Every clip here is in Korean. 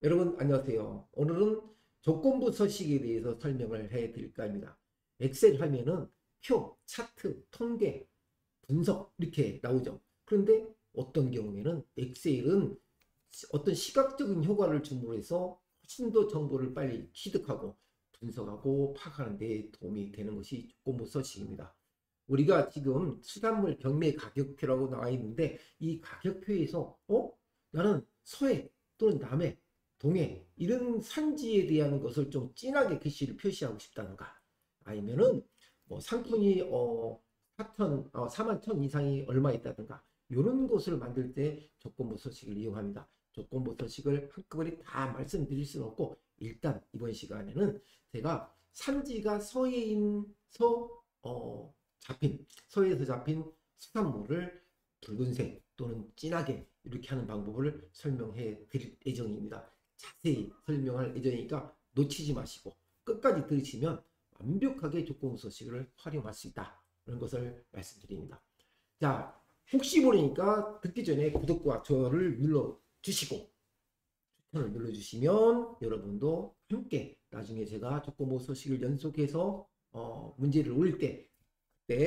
여러분 안녕하세요. 오늘은 조건부 서식에 대해서 설명을 해 드릴까 합니다. 엑셀 하면은 표, 차트, 통계, 분석 이렇게 나오죠. 그런데 어떤 경우에는 엑셀은 어떤 시각적인 효과를 줌으로 해서 훨씬 더 정보를 빨리 취득하고 분석하고 파악하는 데 도움이 되는 것이 조건부 서식입니다. 우리가 지금 수산물 경매 가격표라고 나와 있는데 이 가격표에서 나는 서해 또는 남해 동해 이런 산지에 대한 것을 좀 진하게 글씨를 표시하고 싶다는가, 아니면은 뭐 상품이 4만 천 이상이 얼마 있다든가, 이런 것을 만들 때 조건부 서식을 이용합니다. 조건부 서식을 한꺼번에 다 말씀드릴 수는 없고, 일단 이번 시간에는 제가 산지가 서해인서 잡힌 서해에서 잡힌 수산물을 붉은색 또는 진하게 이렇게 하는 방법을 설명해 드릴 예정입니다. 자세히 설명할 예정이니까 놓치지 마시고 끝까지 들으시면 완벽하게 조건 서식을 활용할 수 있다, 그런 것을 말씀드립니다. 자, 혹시 모르니까 듣기 전에 구독과 좋아요를 눌러주시고 추천을 눌러주시면 여러분도 함께 나중에 제가 조건부 서식을 연속해서 문제를 올릴 때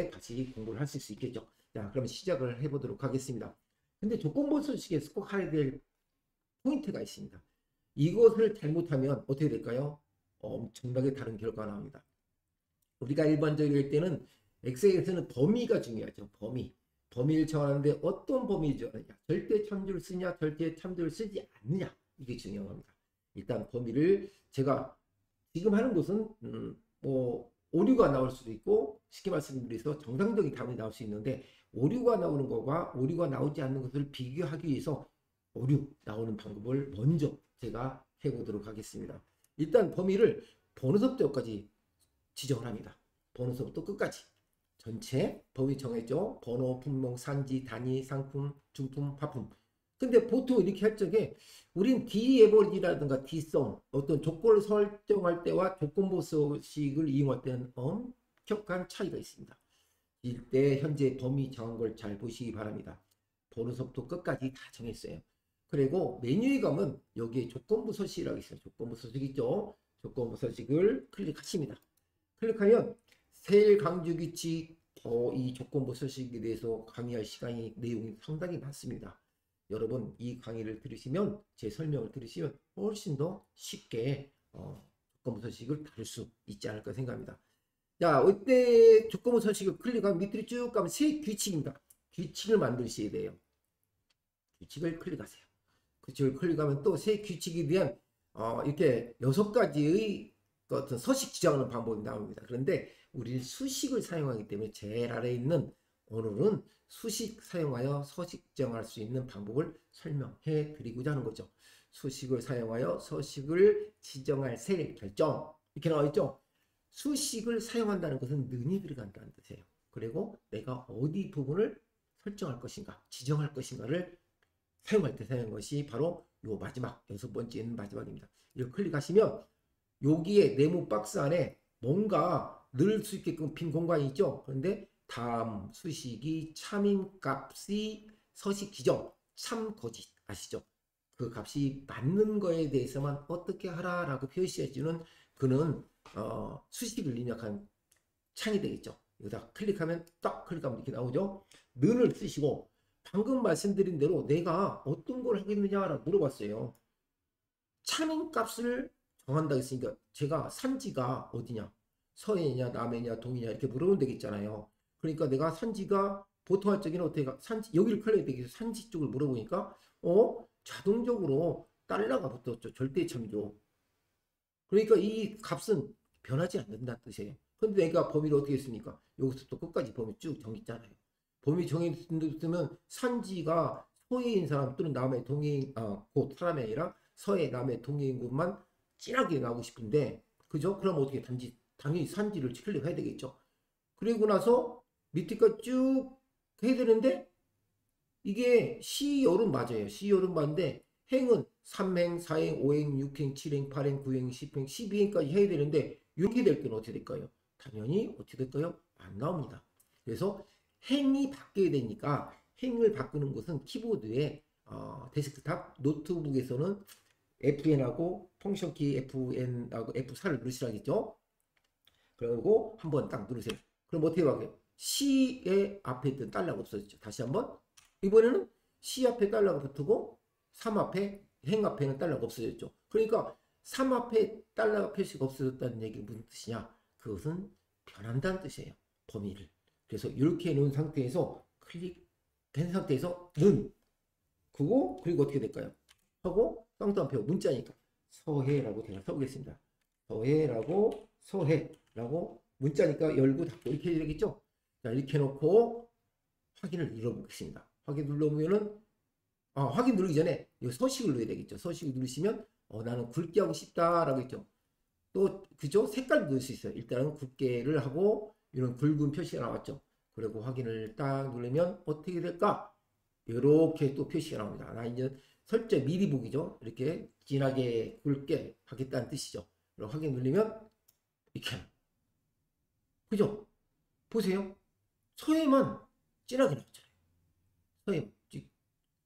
다시 공부를 하실 수 있겠죠. 자, 그럼 시작을 해보도록 하겠습니다. 근데 조건부 서식에서 꼭 해야 될 포인트가 있습니다. 이것을 잘못하면 어떻게 될까요? 엄청나게 다른 결과가 나옵니다. 우리가 일반적일 때는 엑셀에서는 범위가 중요하죠. 범위를 정하는데 어떤 범위죠? 절대 참조를 쓰냐, 절대 참조를 쓰지 않느냐, 이게 중요합니다. 일단 범위를 제가 지금 하는 것은 뭐 오류가 나올 수도 있고, 쉽게 말씀드려서 정상적인 답이 나올 수 있는데, 오류가 나오는 것과 오류가 나오지 않는 것을 비교하기 위해서 오류 나오는 방법을 먼저 제가 해보도록 하겠습니다. 일단 범위를 번호서부터까지 지정을 합니다. 번호서부터 끝까지 전체 범위 정했죠. 번호, 품목, 산지, 단위, 상품, 중품, 화품. 근데 보통 이렇게 할 적에 우린 디에버리지라든가 디썸, 어떤 조건을 설정할 때와 조건부 서식을 이용할 때는 엄격한 차이가 있습니다. 이때 현재 범위 정한 걸 잘 보시기 바랍니다. 번호서부터 끝까지 다 정했어요. 그리고 메뉴에 가면 여기에 조건부 서식이라고 있어요. 조건부 서식 있죠. 조건부 서식을 클릭하십니다. 클릭하면 세일 강조 규칙, 이 조건부 서식에 대해서 강의할 시간이 내용이 상당히 많습니다. 여러분 이 강의를 들으시면, 제 설명을 들으시면 훨씬 더 쉽게 조건부 서식을 다룰 수 있지 않을까 생각합니다. 자, 이때 조건부 서식을 클릭하면 밑으로 쭉 가면 새 규칙입니다. 규칙을 만드셔야 돼요. 규칙을 클릭하세요. 규칙을 클릭하면 또 새 규칙에 대한 이렇게 6가지의 어떤 서식 지정하는 방법이 나옵니다. 그런데 우리는 수식을 사용하기 때문에 제일 아래에 있는 오늘은 수식 사용하여 서식 지정할 수 있는 방법을 설명해 드리고자 하는 거죠. 수식을 사용하여 서식을 지정할 셀 결정, 이렇게 나와 있죠. 수식을 사용한다는 것은 는이 들어간다는 뜻이에요. 그리고 내가 어디 부분을 설정할 것인가, 지정할 것인가를 사용할 때 사용한 것이 바로 요 마지막 6번째는 마지막입니다. 이걸 클릭하시면 여기에 네모 박스 안에 뭔가 넣을 수 있게끔 빈 공간이 있죠. 그런데 다음 수식이 참인 값이 서식 지정 참 거짓 아시죠? 그 값이 맞는 거에 대해서만 어떻게 하라라고 표시해주는, 그는 수식을 입력한 창이 되겠죠. 여기다 클릭하면 딱 클릭하면 이렇게 나오죠. 는을 쓰시고, 방금 말씀드린 대로 내가 어떤 걸 하겠느냐라고 물어봤어요. 차는 값을 정한다 했으니까 제가 산지가 어디냐, 서해냐 남해냐 동해냐 이렇게 물어보면 되겠잖아요. 그러니까 내가 산지가 보통 할 적에는 어떻게 산지 여기를 클릭해야 되겠어. 산지 쪽을 물어보니까 자동적으로 달러가 붙었죠. 절대 참조. 그러니까 이 값은 변하지 않는다는 뜻이에요. 근데 내가 범위를 어떻게 했습니까? 여기서부터 끝까지 범위 쭉 정했잖아요. 범위 정했으면 산지가 서해인 사람 또는 남해 동해인, 곧 사람이 아니라 서해 남해 동해인 곳만 진하게 나오고 싶은데, 그죠? 그럼 어떻게 당연히 산지를 클릭해야 되겠죠. 그리고 나서 밑에까지 쭉 해야 되는데, 이게 시열은 맞아요. 시열은 맞는데 행은 3행, 4행, 5행, 6행, 7행, 8행, 9행, 10행, 12행까지 해야 되는데 이렇게 될 때는 어떻게 될까요? 당연히 어떻게 될까요? 안 나옵니다. 그래서 행이 바뀌어야 되니까 행을 바꾸는 것은 키보드에 데스크탑, 노트북에서는 FN하고 펑션 키 FN하고 F4를 누르시라겠죠. 그리고 한번 딱 누르세요. 그럼 어떻게 하게요? C의 앞에 있던 달러가 없어졌죠. 다시 한번. 이번에는 C 앞에 달러가 붙고 3 앞에 행 앞에는 달러가 없어졌죠. 그러니까 3 앞에 달러 표시가 없어졌다는 얘기는 무슨 뜻이냐? 그것은 변한다는 뜻이에요. 범위를. 그래서 이렇게 해놓은 상태에서 클릭된 상태에서 그리고 어떻게 될까요? 하고 쌍따옴표 문자니까 서해라고 제가 써보겠습니다. 서해라고 문자니까 열고 닫고 이렇게 해야 되겠죠? 자, 이렇게 해놓고 확인을 눌러보겠습니다. 확인 눌러보면은 확인 누르기 전에 이 서식을 눌러야 되겠죠. 서식을 누르시면 나는 굵게 하고 싶다라고 했죠. 또 그죠? 색깔 넣을 수 있어요. 일단은 굵게를 하고 이런 굵은 표시가 나왔죠. 그리고 확인을 딱 누르면 어떻게 될까? 이렇게 또 표시가 나옵니다. 나 이제 설정 미리 보기죠. 이렇게 진하게 굵게 하겠다는 뜻이죠. 그리고 확인 누르면 이렇게 그죠? 보세요. 서해만 진하게 나왔잖아요. 서해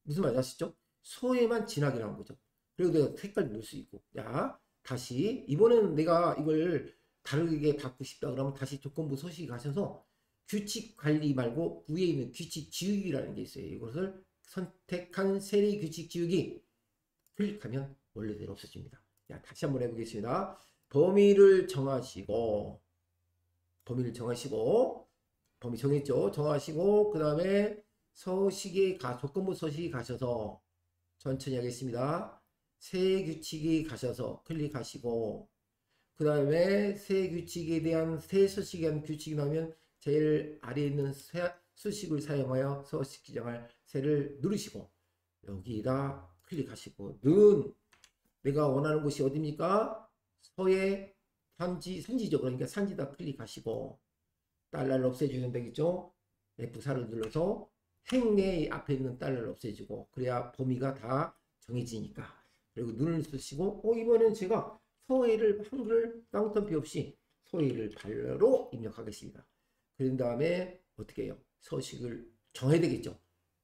무슨 말인지 아시죠? 서해만 진하게 나온 거죠. 그리고 내가 색깔 넣을 수 있고. 자, 다시 이번에는 내가 이걸 다르게 바꾸고 싶다 그러면 다시 조건부 서식에 가셔서 규칙 관리 말고 위에 있는 규칙 지우기라는 게 있어요. 이것을 선택한 세리 규칙 지우기 클릭하면 원래대로 없어집니다. 자, 다시 한번 해보겠습니다. 범위 정하시고 범위 정했죠. 정하시고 그 다음에 서식에 조건부 서식에 가셔서 천천히 하겠습니다. 새 규칙에 가셔서 클릭하시고 그 다음에 새 규칙에 대한 새 서식에 대한 규칙이 나오면 제일 아래에 있는 수식을 사용하여 서식 지정할 새를 누르시고 여기다 클릭하시고 내가 원하는 곳이 어디입니까? 서해 산지죠. 그러니까 산지다 클릭하시고 달러를 없애주면 되겠죠. F4를 눌러서 행내 앞에 있는 달러를 없애주고 그래야 범위가 다 정해지니까. 그리고 눈을 쓰시고 이번엔 제가 서해를 한글 쌍따옴표 없이 서해를 발로 입력하겠습니다. 그런 다음에 어떻게 해요? 서식을 정해야 되겠죠.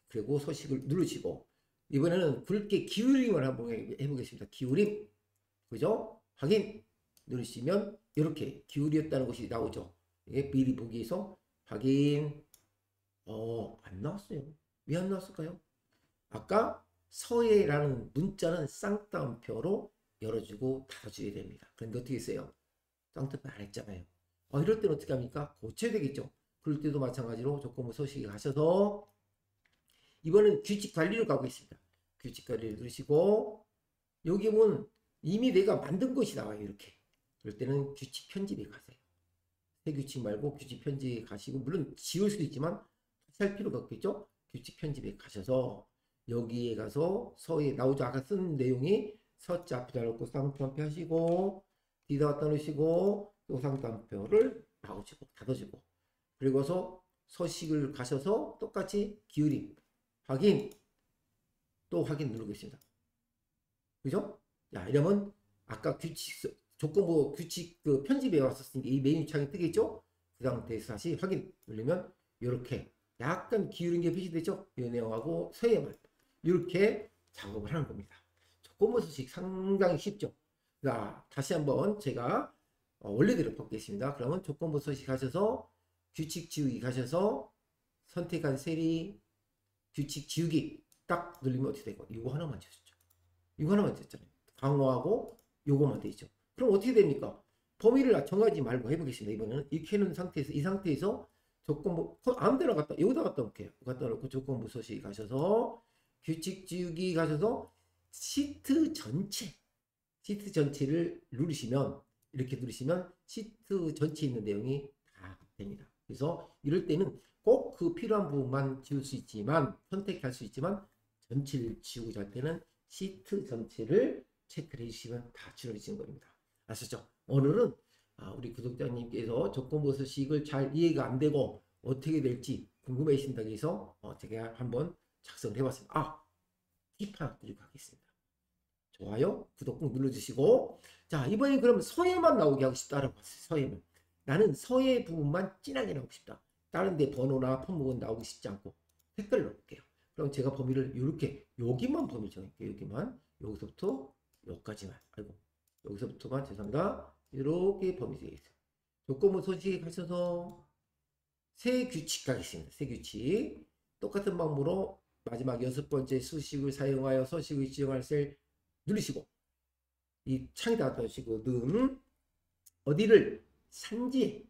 그리고 서식을 누르시고 이번에는 굵게 기울임을 한번 해보겠습니다. 기울임 그죠? 확인 누르시면 이렇게 기울였다는 것이 나오죠. 이게 미리 보기에서 확인 안 나왔어요. 왜 안 나왔을까요? 아까 서해라는 문자는 쌍따옴표로 열어주고 닫아줘야 됩니다. 그런데 어떻게 했어요? 쌍따옴표 안 했잖아요. 이럴 때는 어떻게 합니까? 고쳐야 되겠죠. 그럴 때도 마찬가지로 조건부 서식에 가셔서 이번엔 규칙 관리를 가고 있습니다. 규칙 관리를 누르시고 여기 보면 이미 내가 만든 것이 나와요. 이렇게. 그럴 때는 규칙 편집에 가세요. 새 규칙 말고 규칙 편집에 가시고 물론 지울 수도 있지만 할 필요가 없겠죠. 규칙 편집에 가셔서 여기에 가서 서에 나오죠. 아까 쓴 내용이 서자 앞에다 놓고 쌍따옴표 하시고 뒤다 갖다 놓으시고 또 쌍따옴표를 나오시고 닫아주고 그리고서 서식을 가셔서 똑같이 기울임 확인 또 확인 누르겠습니다. 그죠? 자, 이러면 아까 규칙 조건부 규칙 편집에 왔었으니까 이 메뉴 창이 뜨겠죠? 그 상태에서 다시 확인 누르면 이렇게 약간 기울인 게 표시되죠? 이 내용하고 서예만 이렇게 작업을 하는 겁니다. 조건부 서식 상당히 쉽죠? 자, 다시 한번 제가 원래대로 바꾸겠습니다. 그러면 조건부 서식 가셔서 규칙 지우기 가셔서 선택한 셀이 규칙 지우기 딱 누르면 어떻게 되고 이거 하나만 지웠죠. 이거 하나만 지웠잖아요. 강화하고 요거만 돼 있죠. 그럼 어떻게 됩니까? 범위를 정하지 말고 해보겠습니다. 이번에는 이렇게 해놓은 상태에서 이 상태에서 조건부 아무데나 여기다 갖다 놓을게요. 갖다 놓고 조건부 서식 가셔서 규칙 지우기 가셔서 시트 전체를 누르시면 이렇게 누르시면 시트 전체에 있는 내용이 다 됩니다. 그래서 이럴 때는 꼭 그 필요한 부분만 지울 수 있지만 선택할 수 있지만 전체를 지우고자 할 때는 시트 전체를 체크를 해주시면 다 지워지는 겁니다. 아시죠? 오늘은 우리 구독자님께서 조건부 서식을 잘 이해가 안 되고 어떻게 될지 궁금해하신다고 해서 제가 한번 작성을 해봤습니다. 팁 하나 드리고 가겠습니다. 좋아요, 구독 꼭 눌러주시고 자 이번엔 그럼 서예만 나오게 하고 싶다라고 봤어요. 서예만 나는 서예 부분만 진하게 나오고 싶다. 다른 데 번호나 품목은 나오고 싶지 않고 색깔을 넣을게요. 그럼 제가 범위를 이렇게 여기만 범위 정할게요. 여기만 여기서부터 여기까지만. 아이고, 여기서부터만 죄송합니다. 이렇게 범위 되어 있어요. 조건부 소식에 가셔서 세 규칙 가겠습니다. 세 규칙. 똑같은 방법으로 마지막 6번째 수식을 사용하여 서식을 지정할 셀 누르시고 이 창에다 넣으시고 는 어디를 산지,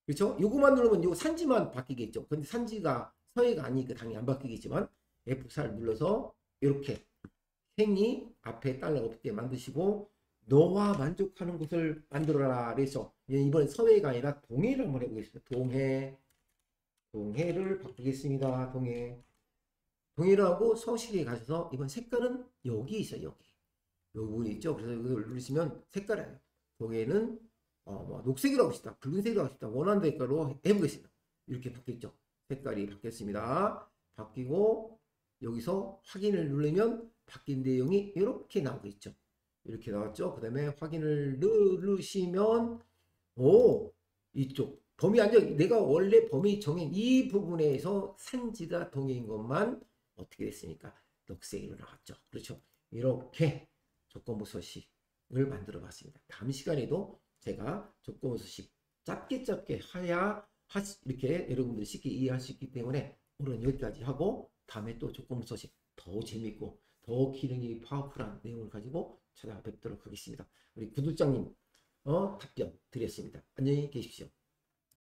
그렇죠? 요거만 누르면 요 산지만 바뀌겠죠. 근데 산지가 서해가 아니니까 당연히 안 바뀌겠지만 F4를 눌러서 이렇게 행이 앞에 달러 없게 만드시고 너와 만족하는 곳을 만들어라. 그래서 이번엔 서해가 아니라 동해를 한번 해보겠습니다. 동해를 바꾸겠습니다. 동해를 하고 서식에 가셔서 이번 색깔은 여기 있어요. 여기 부분이 있죠. 그래서 이걸 누르시면 색깔이에요. 동해는 뭐 녹색이라고 하고 싶다, 붉은색이라고 하고 싶다, 원하는 색깔로 해보겠습니다. 이렇게 바뀌었죠. 색깔이 바뀌었습니다. 바뀌고 여기서 확인을 누르면 바뀐 내용이 이렇게 나오고 있죠. 이렇게 나왔죠. 그 다음에 확인을 누르시면 이쪽 범위 안정, 내가 원래 범위 정한 이 부분에서 산지가 동해인 것만 어떻게 됐습니까? 녹색으로 나왔죠. 그렇죠. 이렇게 조건부 서식을 만들어 봤습니다. 다음 시간에도 제가 조건부 서식 짧게 해야 이렇게 여러분들이 쉽게 이해할 수 있기 때문에 오늘은 여기까지 하고 다음에 또 조건부 서식 더 재밌고 더 기능이 파워풀한 내용을 가지고 찾아뵙도록 하겠습니다. 우리 구독자님 답변 드렸습니다. 안녕히 계십시오.